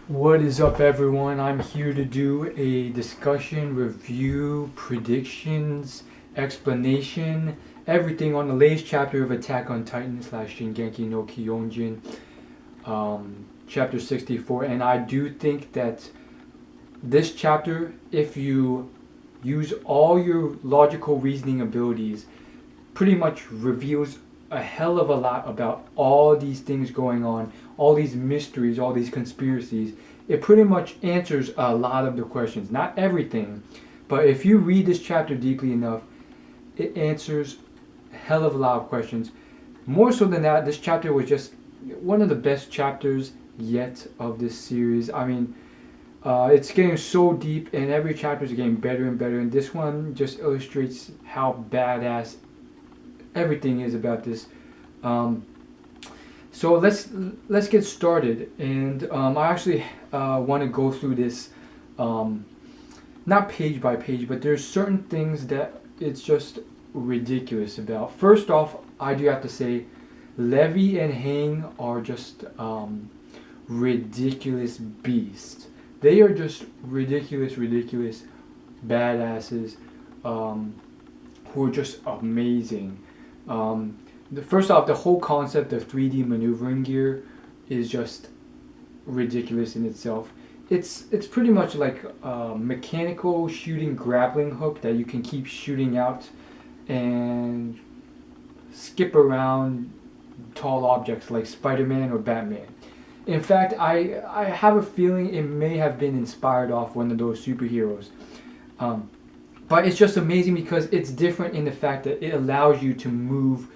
What is up, everyone? I'm here to do a discussion, review, predictions, explanation, everything on the latest chapter of Attack on Titan slash Shingeki no Kyojin, chapter 64. And I do think that this chapter, if you use all your logical reasoning abilities, pretty much reveals a hell of a lot about all these things going on, all these mysteries, all these conspiracies. It pretty much answers a lot of the questions. Not everything, but if you read this chapter deeply enough, it answers a hell of a lot of questions. More so than that, this chapter was just one of the best chapters yet of this series. I mean, it's getting so deep, and every chapter is getting better and better. And this one just illustrates how badass everything is about this. Um, so let's get started, and I actually want to go through this, not page by page, but there's certain things that it's just ridiculous about. First off, I do have to say, Levi and Hang are just ridiculous beasts. They are just ridiculous badasses, who are just amazing. First off, the whole concept of 3D maneuvering gear is just ridiculous in itself. It's pretty much like a mechanical shooting grappling hook that you can keep shooting out and skip around tall objects like Spider-Man or Batman. In fact, I have a feeling it may have been inspired off one of those superheroes. Um, but it's just amazing because it's different in the fact that it allows you to move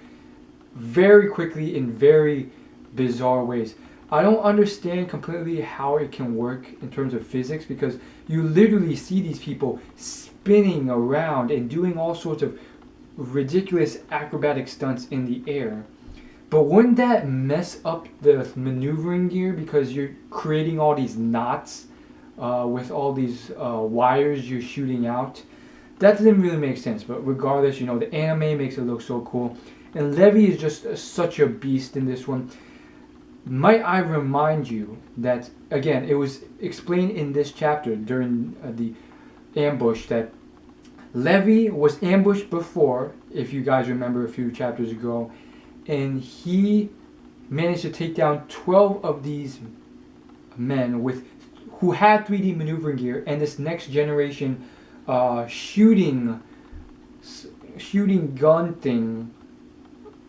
very quickly in very bizarre ways. I don't understand completely how it can work in terms of physics, because you literally see these people spinning around and doing all sorts of ridiculous acrobatic stunts in the air. But wouldn't that mess up the maneuvering gear, because you're creating all these knots with all these wires you're shooting out? That didn't really make sense, but regardless, the anime makes it look so cool. And Levi is just such a beast in this one. Might I remind you that, again, it was explained in this chapter during the ambush that Levi was ambushed before, if you guys remember a few chapters ago, and he managed to take down 12 of these men who had 3D maneuvering gear and this next generation shooting gun thing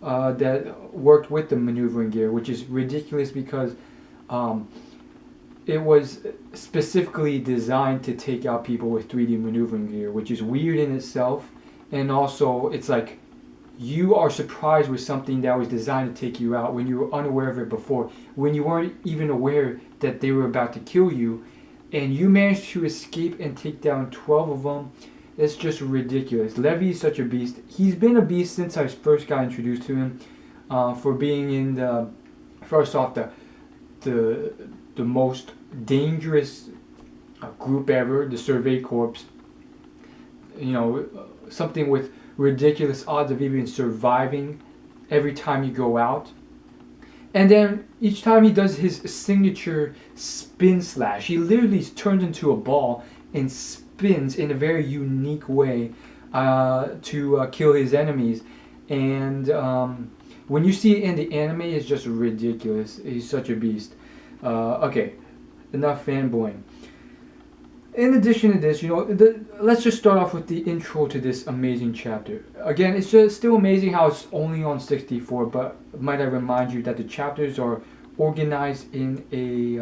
that worked with the maneuvering gear, which is ridiculous because it was specifically designed to take out people with 3D maneuvering gear, which is weird in itself. And also, it's like you are surprised with something that was designed to take you out when you were unaware of it before, when you weren't even aware that they were about to kill you, and you managed to escape and take down 12 of them. It's just ridiculous. Levi is such a beast. He's been a beast since I first got introduced to him, for being in the first off the most dangerous group ever, the Survey Corps. Something with ridiculous odds of even surviving every time you go out. And then each time he does his signature spin slash, he literally turns into a ball and spins in a very unique way to kill his enemies. And when you see it in the anime, it's just ridiculous. He's such a beast. Okay, enough fanboying. In addition to this, let's just start off with the intro to this amazing chapter. Again, it's just still amazing how it's only on 64, but might I remind you that the chapters are organized in a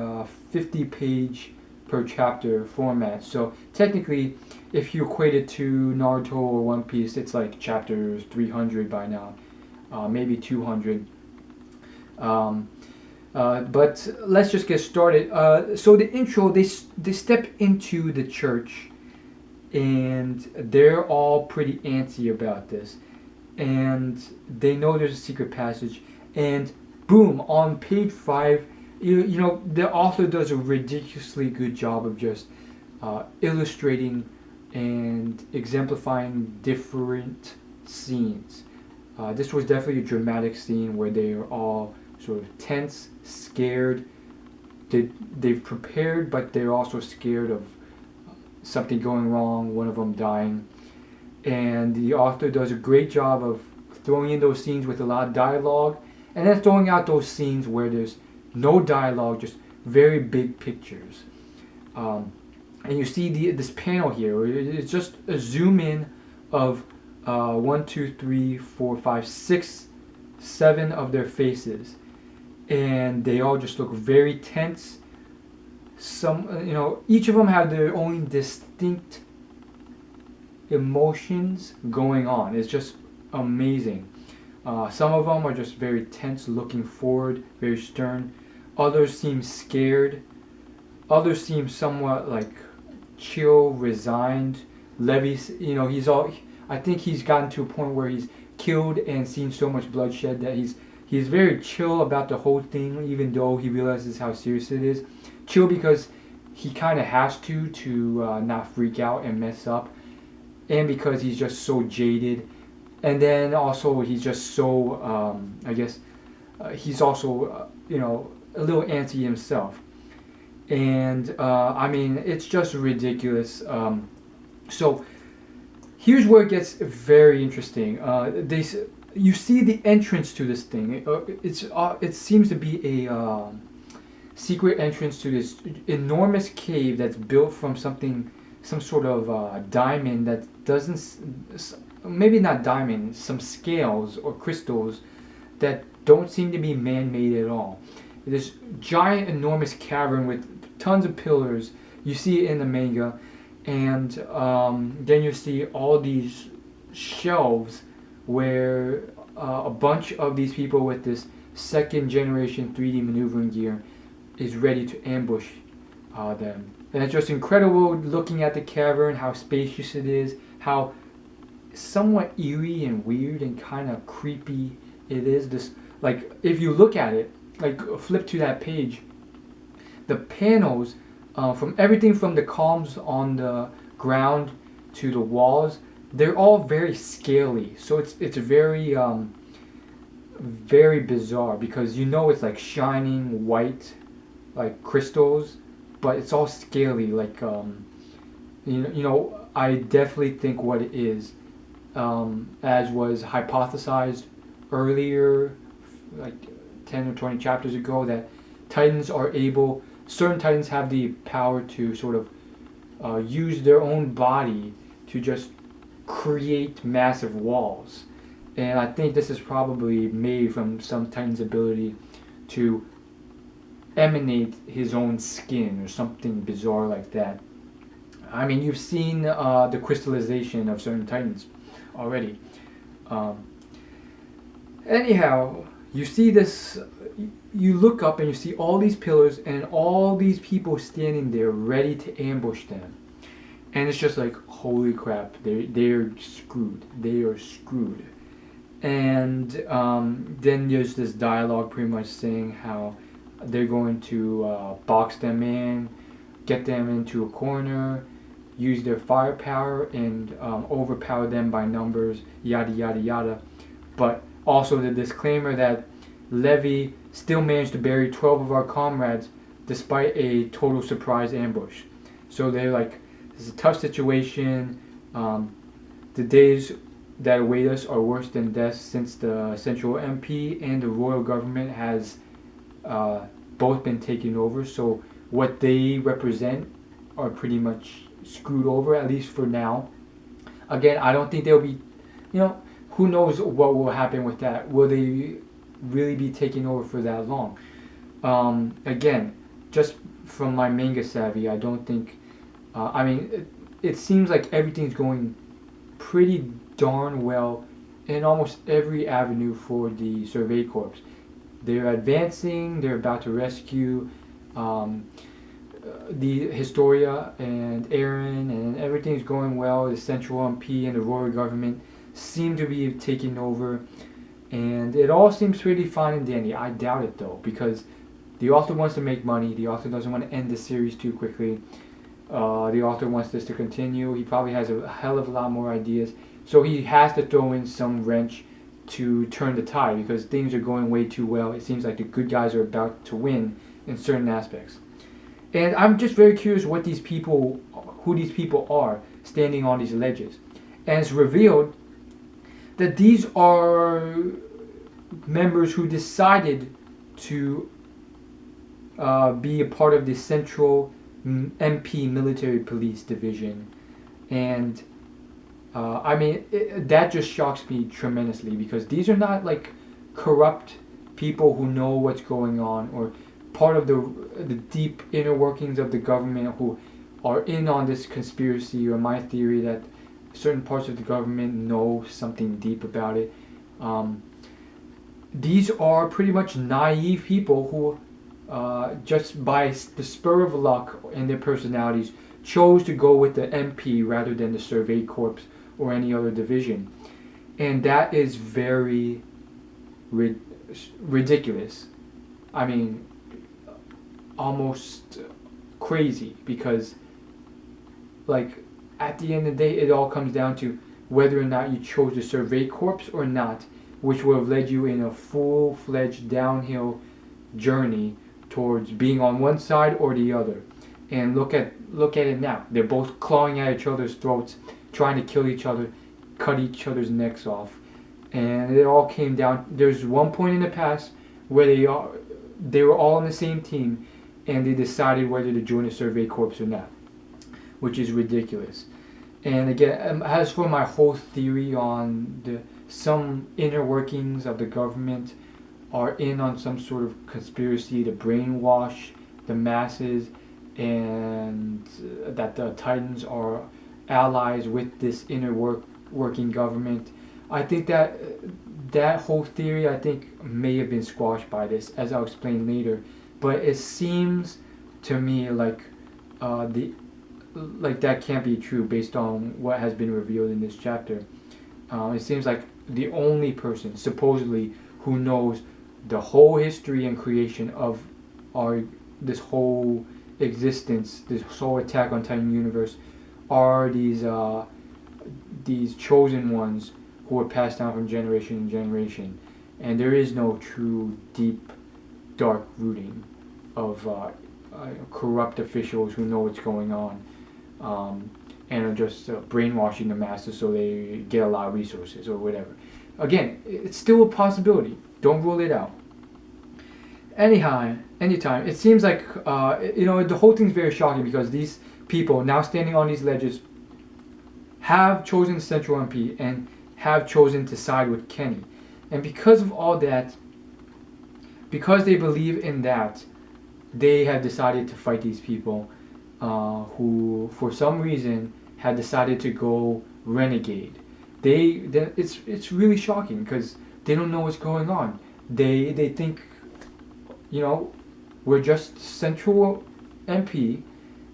50-page per chapter format. So technically, if you equate it to Naruto or One Piece, it's like chapters 300 by now, maybe 200. But let's just get started. So the intro, they step into the church, and they're all pretty antsy about this, and they know there's a secret passage, and boom, on page 5, the author does a ridiculously good job of just illustrating and exemplifying different scenes. This was definitely a dramatic scene where they are all sort of tense, scared, they've prepared, but they're also scared of something going wrong, one of them dying. And the author does a great job of throwing in those scenes with a lot of dialogue, and then throwing out those scenes where there's no dialogue, just very big pictures. And you see this panel here. It's just a zoom in of 1, 2, 3, 4, 5, 6, 7 of their faces, and they all just look very tense. Some, each of them have their own distinct emotions going on. It's just amazing. Some of them are just very tense, looking forward, very stern. Others seem scared. Others seem somewhat like chill, resigned. Levy's, I think he's gotten to a point where he's killed and seen so much bloodshed that he's very chill about the whole thing, even though he realizes how serious it is. Chill because he kind of has to not freak out and mess up, and because he's just so jaded, and then also he's just so he's also a little antsy himself, and it's just ridiculous. So here's where it gets very interesting. You see the entrance to this thing. It seems to be a secret entrance to this enormous cave that's built from some sort of diamond that doesn't, maybe not diamond, some scales or crystals that don't seem to be man-made at all. This giant, enormous cavern with tons of pillars. You see it in the manga, and then you see all these shelves where a bunch of these people with this second generation 3D maneuvering gear is ready to ambush them. And it's just incredible looking at the cavern, how spacious it is, how somewhat eerie and weird and kind of creepy it is. This, like, if you look at it, like, flip to that page, the panels, from everything from the columns on the ground to the walls, they're all very scaly. So it's very very bizarre, because it's like shining white, like crystals, but it's all scaly, like I definitely think what it is, as was hypothesized earlier, like 10 or 20 chapters ago, that certain Titans have the power to sort of use their own body to just create massive walls. And I think this is probably made from some Titan's ability to emanate his own skin or something bizarre like that. I mean, you've seen the crystallization of certain Titans already. Anyhow, you see this, you look up and you see all these pillars and all these people standing there ready to ambush them. And it's just like, holy crap, they're screwed. They are screwed. And then there's this dialogue pretty much saying how they're going to box them in, get them into a corner, use their firepower, and overpower them by numbers, yada yada yada. But also the disclaimer that Levy still managed to bury 12 of our comrades despite a total surprise ambush. So they're like, this is a tough situation. The days that await us are worse than death, since the Central MP and the royal government has both been taken over. So what they represent are pretty much screwed over, at least for now. Again, I don't think they'll be, who knows what will happen with that. Will they really be taking over for that long? Again, just from my manga savvy, I don't think, it seems like everything's going pretty darn well in almost every avenue for the Survey Corps. They're advancing, they're about to rescue the Historia and Eren, and everything's going well. The Central MP and the royal government seem to be taking over, and it all seems pretty fine and dandy. I doubt it though, because the author wants to make money. The author doesn't want to end the series too quickly. The author wants this to continue. He probably has a hell of a lot more ideas, so he has to throw in some wrench to turn the tide, because things are going way too well. It seems like the good guys are about to win, in certain aspects. And I'm just very curious who these people are standing on these ledges. And it's revealed that these are members who decided to be a part of the Central MP Military Police Division. And that just shocks me tremendously, because these are not like corrupt people who know what's going on, or part of the deep inner workings of the government who are in on this conspiracy, or my theory that certain parts of the government know something deep about it. These are pretty much naive people who, just by the spur of luck and their personalities, chose to go with the MP rather than the Survey Corps or any other division. And that is very ridiculous. I mean, almost crazy, because like at the end of the day it all comes down to whether or not you chose the Survey Corps or not, which would have led you in a full-fledged downhill journey towards being on one side or the other. And look at it now. They're both clawing at each other's throats, trying to kill each other, cut each other's necks off. And it all came down. There's one point in the past where they were all on the same team, and they decided whether to join the Survey Corps or not, which is ridiculous. And again, as for my whole theory on some inner workings of the government are in on some sort of conspiracy to brainwash the masses, and that the Titans are allies with this inner working government, I think that whole theory, I think, may have been squashed by this, as I'll explain later. But it seems to me like that can't be true based on what has been revealed in this chapter. It seems like the only person supposedly who knows the whole history and creation of this whole existence, this whole Attack on Titan universe, are these chosen ones who are passed down from generation to generation. And there is no true deep dark rooting of corrupt officials who know what's going on, and are just brainwashing the masses so they get a lot of resources or whatever. Again, it's still a possibility. Don't rule it out. Anytime, it seems like the whole thing's very shocking, because these people now standing on these ledges have chosen the Central MP and have chosen to side with Kenny. And because of all that, because they believe in that, they have decided to fight these people who, for some reason, have decided to go renegade. It's really shocking, because they don't know what's going on. They think, we're just Central MP,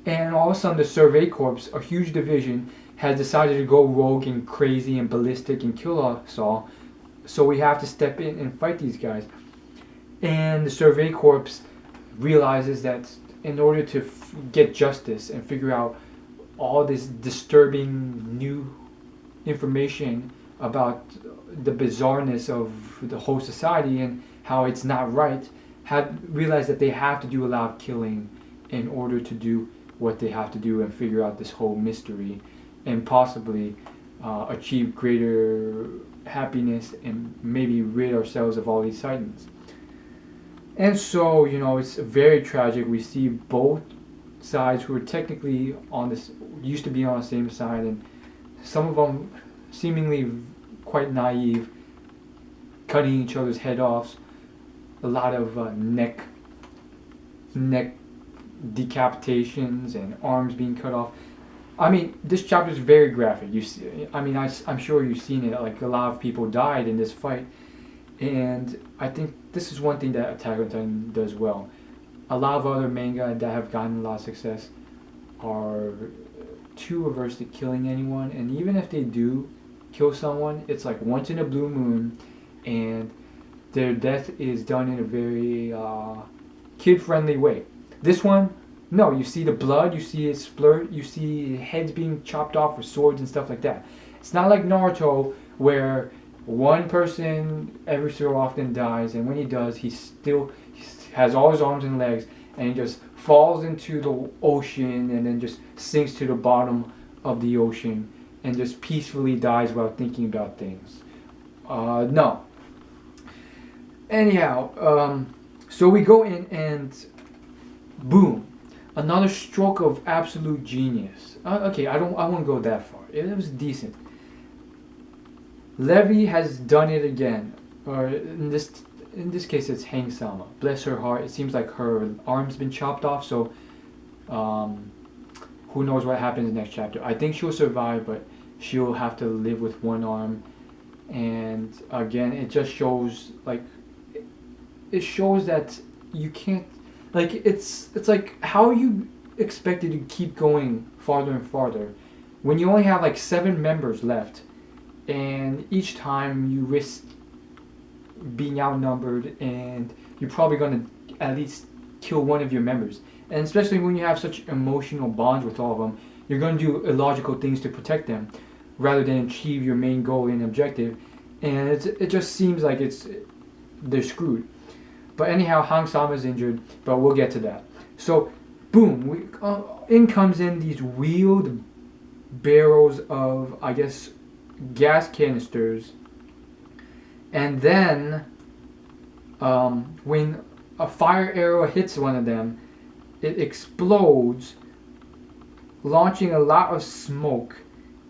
and all of a sudden the Survey Corps, a huge division, has decided to go rogue and crazy and ballistic and kill us all. So we have to step in and fight these guys. And the Survey Corps realizes that in order to get justice and figure out all this disturbing new information about the bizarreness of the whole society and how it's not right, have realized that they have to do a lot of killing in order to do what they have to do and figure out this whole mystery, and possibly achieve greater happiness and maybe rid ourselves of all these Titans. And so, it's very tragic. We see both sides who are technically used to be on the same side, and some of them seemingly quite naive, cutting each other's head off. A lot of neck decapitations and arms being cut off. I mean, this chapter is very graphic. You see, I'm sure you've seen it. Like, a lot of people died in this fight, and I think this is one thing that Attack on Titan does well. A lot of other manga that have gotten a lot of success are too averse to killing anyone, and even if they do kill someone, it's like once in a blue moon, and their death is done in a very kid-friendly way. This one, no, you see the blood, you see it splurt, you see heads being chopped off with swords and stuff like that. It's not like Naruto, where one person every so often dies, and when he does, he's has all his arms and legs, and he just falls into the ocean and then just sinks to the bottom of the ocean and just peacefully dies while thinking about things. No. Anyhow, so we go in and boom, another stroke of absolute genius. Okay, I won't go that far. It was decent. Levi has done it again, or in this case it's Hang Sama. Bless her heart. It seems like her arm's been chopped off, so who knows what happens in the next chapter. I think she'll survive, but she'll have to live with one arm. And again, it just shows it shows that you can't, it's like, how are you expected to keep going farther and farther when you only have 7 members left, and each time you risk being outnumbered, and you're probably going to at least kill one of your members. And especially when you have such emotional bonds with all of them, you're going to do illogical things to protect them rather than achieve your main goal and objective. And it just seems like they're screwed. But anyhow, Hang Sama is injured, but we'll get to that. So, boom, in comes in these wheeled barrels of, I guess, gas canisters. And then, when a fire arrow hits one of them, it explodes, launching a lot of smoke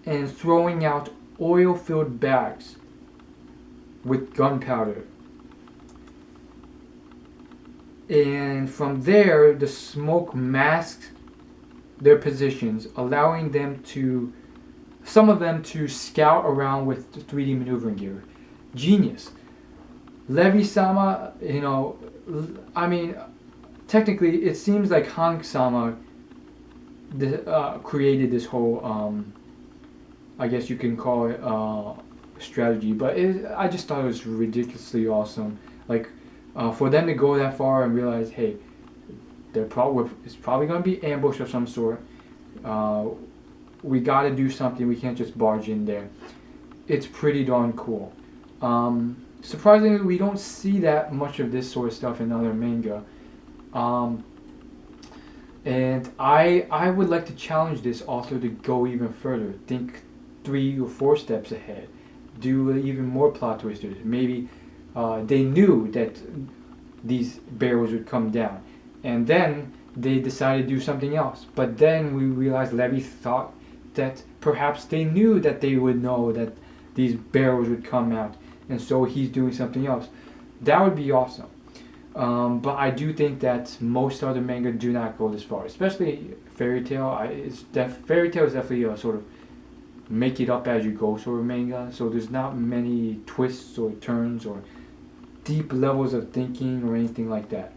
and throwing out oil-filled bags with gunpowder. And from there, the smoke masks their positions, allowing some of them to scout around with the 3D maneuvering gear. Genius. Levi-sama, technically it seems like Hang-sama created this whole, I guess you can call it strategy, but I just thought it was ridiculously awesome. For them to go that far and realize, hey, it's probably going to be ambush of some sort. We got to do something. We can't just barge in there. It's pretty darn cool. Surprisingly, we don't see that much of this sort of stuff in other manga. And I would like to challenge this author to go even further. Think 3 or 4 steps ahead. Do even more plot twisters. Maybe they knew that these barrels would come down, and then they decided to do something else. But then we realized Levi thought that perhaps they knew that they would know that these barrels would come out, and so he's doing something else. That would be awesome. But I do think that most other manga do not go this far, especially Fairy Tail. Fairy Tail is definitely a sort of make it up as you go sort of manga, so there's not many twists or turns or deep levels of thinking or anything like that.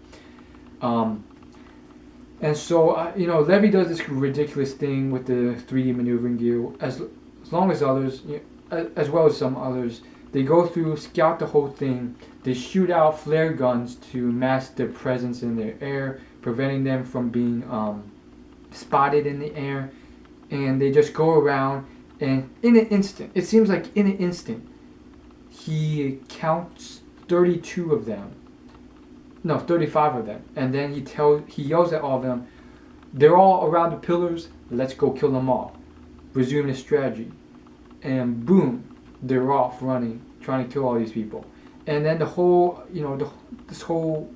And so, Levi does this ridiculous thing with the 3D maneuvering gear, as long as others, as well as some others. They go through, scout the whole thing. They shoot out flare guns to mask their presence in the air, preventing them from being spotted in the air. And they just go around, and in an instant, it seems like in an instant, he counts 32 of them. No, 35 of them. And then he yells at all of them, they're all around the pillars, let's go kill them all. Resume the strategy. And boom, they're off running, trying to kill all these people. And then the whole, this whole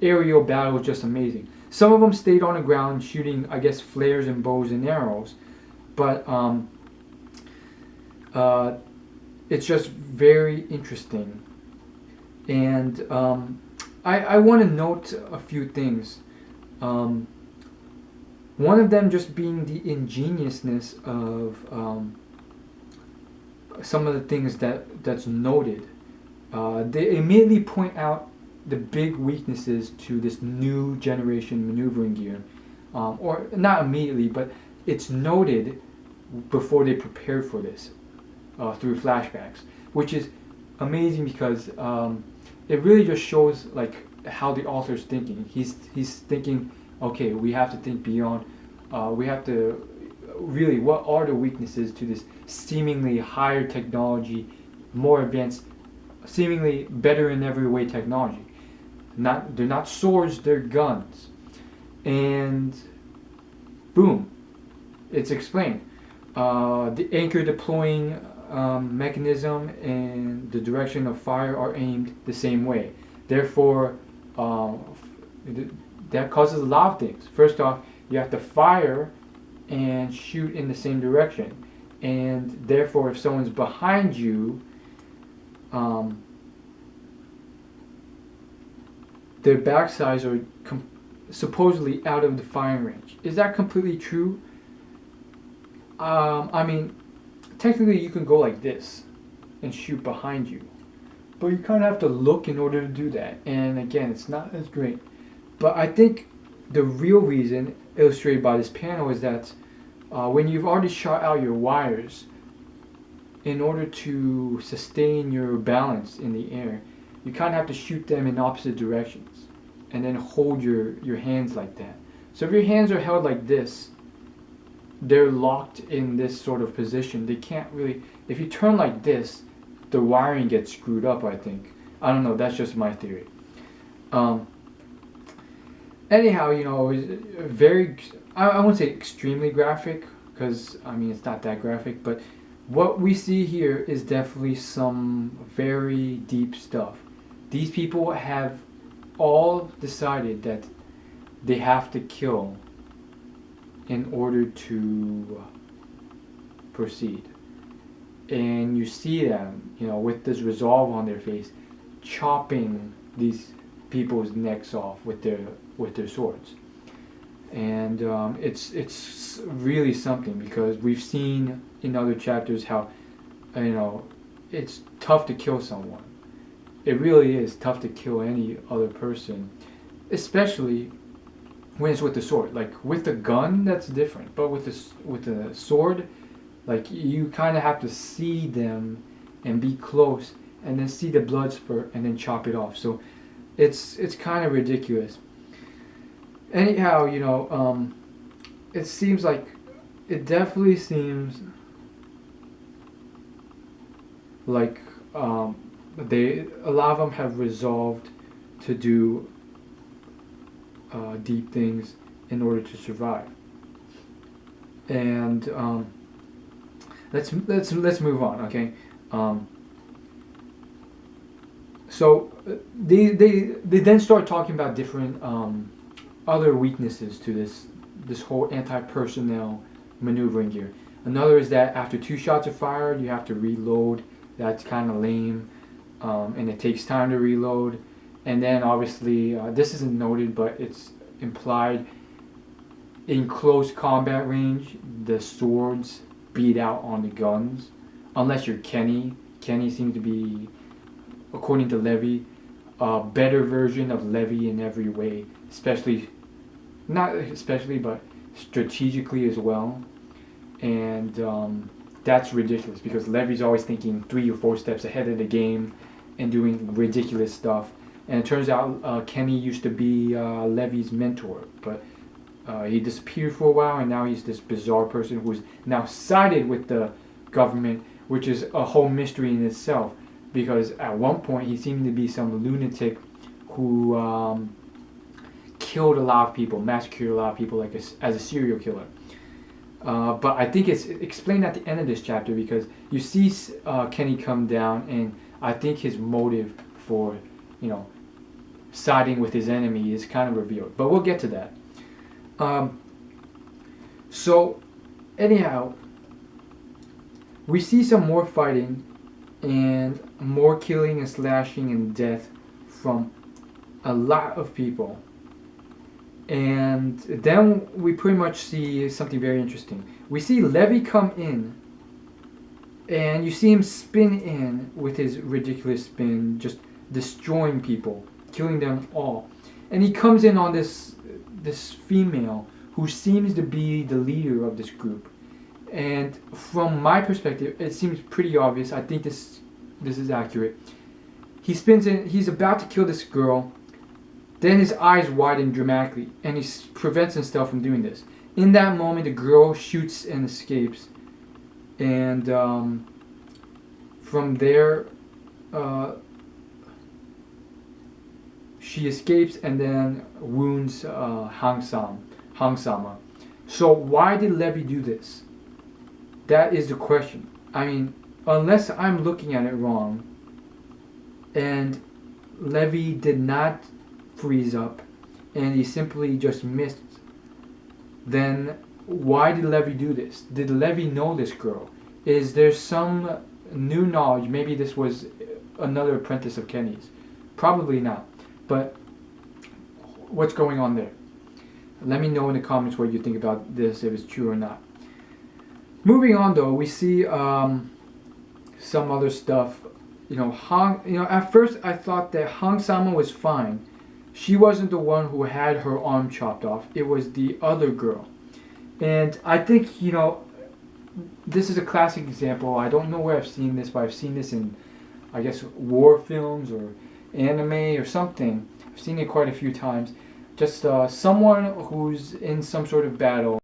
aerial battle was just amazing. Some of them stayed on the ground shooting, I guess, flares and bows and arrows. But it's just very interesting. And I want to note a few things. One of them just being the ingeniousness of some of the things that's noted. They immediately point out the big weaknesses to this new generation maneuvering gear. Or not immediately, but it's noted before they prepared for this through flashbacks, which is amazing because it really just shows how the author's thinking. He's thinking, okay, we have to think beyond. We have to really, what are the weaknesses to this seemingly higher technology, more advanced, seemingly better in every way technology? They're not swords, they're guns. And boom, it's explained. The anchor deploying mechanism and the direction of fire are aimed the same way. Therefore, um, that causes a lot of things. First off, you have to fire and shoot in the same direction, and therefore, if someone's behind you, um, their backsides are supposedly out of the firing range. Is that completely true? I mean, technically you can go like this and shoot behind you, but you kind of have to look in order to do that. And again, it's not as great. But I think the real reason illustrated by this panel is that when you've already shot out your wires, in order to sustain your balance in the air, you kind of have to shoot them in opposite directions and then hold your hands like that. So if your hands are held like this, they're locked in this sort of position. They can't really, if you turn like this, the wiring gets screwed up, I think. I don't know, that's just my theory. Anyhow, it's very, I won't say extremely graphic, because, I mean, it's not that graphic, but what we see here is definitely some very deep stuff. These people have all decided that they have to kill in order to proceed. And you see them, with this resolve on their face, chopping these people's necks off with their swords. And it's really something, because we've seen in other chapters how it's tough to kill someone. It really is tough to kill any other person, especially when it's with the sword. Like with the gun, that's different, but with the sword, like you kind of have to see them and be close, and then see the blood spurt, and then chop it off. So it's kind of ridiculous. Anyhow, it seems like, it definitely seems like a lot of them have resolved to do deep things in order to survive. And let's move on, okay? So they then start talking about different other weaknesses to this whole anti-personnel maneuvering gear. Another is that after 2 shots are fired, you have to reload. That's kind of lame, and it takes time to reload. And then obviously, this isn't noted, but it's implied, in close combat range, the swords beat out on the guns, unless you're Kenny. Kenny seems to be, according to Levi, a better version of Levi in every way, but strategically as well. And that's ridiculous, because Levi's always thinking 3 or 4 steps ahead of the game and doing ridiculous stuff. And it turns out Kenny used to be Levi's mentor, but he disappeared for a while, and now he's this bizarre person who's now sided with the government, which is a whole mystery in itself, because at one point he seemed to be some lunatic who killed a lot of people, massacred a lot of people, like as a serial killer. But I think it's explained at the end of this chapter, because you see Kenny come down, and I think his motive for, siding with his enemy is kind of revealed. But we'll get to that. So, anyhow, we see some more fighting and more killing and slashing and death from a lot of people. And then we pretty much see something very interesting. We see Levi come in, and you see him spin in with his ridiculous spin, just destroying people, killing them all. And he comes in on this female who seems to be the leader of this group. And from my perspective, it seems pretty obvious. I think this is accurate. He spins in, he's about to kill this girl. Then his eyes widen dramatically, and he prevents himself from doing this. In that moment, the girl shoots and escapes. And from there, she escapes and then wounds Hang Sama. So why did Levi do this? That is the question. I mean, unless I'm looking at it wrong, and Levi did not freeze up, and he simply just missed, then why did Levi do this? Did Levi know this girl? Is there some new knowledge? Maybe this was another apprentice of Kenny's. Probably not. But what's going on there? Let me know in the comments what you think about this, if it's true or not. Moving on though, we see some other stuff. At first I thought that Hang Sama was fine. She wasn't the one who had her arm chopped off. It was the other girl. And I think, this is a classic example. I don't know where I've seen this, but I've seen this in, I guess, war films or anime or something. I've seen it quite a few times. Just someone who's in some sort of battle